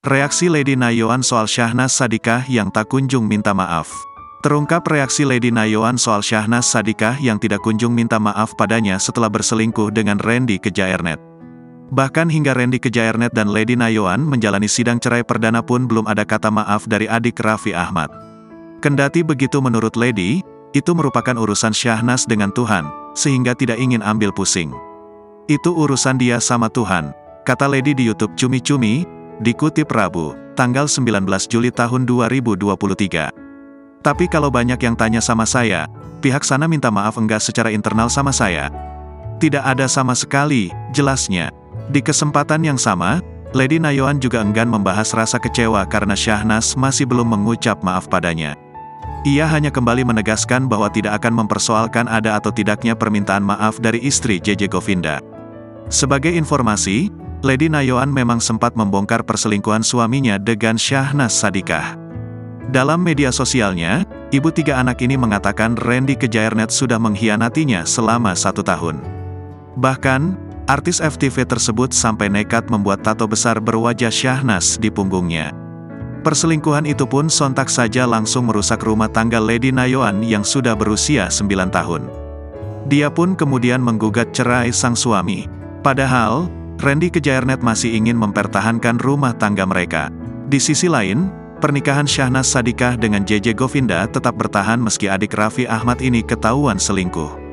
Reaksi Lady Nayoan soal Syahnaz Sadiqah yang tak kunjung minta maaf. Terungkap reaksi Lady Nayoan soal Syahnaz Sadiqah yang tidak kunjung minta maaf padanya setelah berselingkuh dengan Randy Kejaernet. Bahkan hingga Randy Kejaernet dan Lady Nayoan menjalani sidang cerai perdana pun belum ada kata maaf dari adik Raffi Ahmad. Kendati begitu menurut Lady, itu merupakan urusan Syahnaz dengan Tuhan, sehingga tidak ingin ambil pusing. Itu urusan dia sama Tuhan, kata Lady di YouTube Cumi Cumi, dikutip Rabu, tanggal 19 Juli tahun 2023. Tapi kalau banyak yang tanya sama saya, pihak sana minta maaf enggak secara internal sama saya? Tidak ada sama sekali, jelasnya. Di kesempatan yang sama, Lady Nayoan juga enggan membahas rasa kecewa karena Syahnaz masih belum mengucap maaf padanya. Ia hanya kembali menegaskan bahwa tidak akan mempersoalkan ada atau tidaknya permintaan maaf dari istri JJ Govinda. Sebagai informasi, Lady Nayoan memang sempat membongkar perselingkuhan suaminya dengan Syahnaz Sadiqah. Dalam media sosialnya, ibu 3 anak ini mengatakan Randy Kejaernet sudah mengkhianatinya selama 1 tahun. Bahkan, artis FTV tersebut sampai nekat membuat tato besar berwajah Syahnaz di punggungnya. Perselingkuhan itu pun sontak saja langsung merusak rumah tangga Lady Nayoan yang sudah berusia 9 tahun. Dia pun kemudian menggugat cerai sang suami. Padahal, Randy Kejaernet masih ingin mempertahankan rumah tangga mereka. Di sisi lain, pernikahan Syahnaz Sadiqah dengan JJ Govinda tetap bertahan meski adik Raffi Ahmad ini ketahuan selingkuh.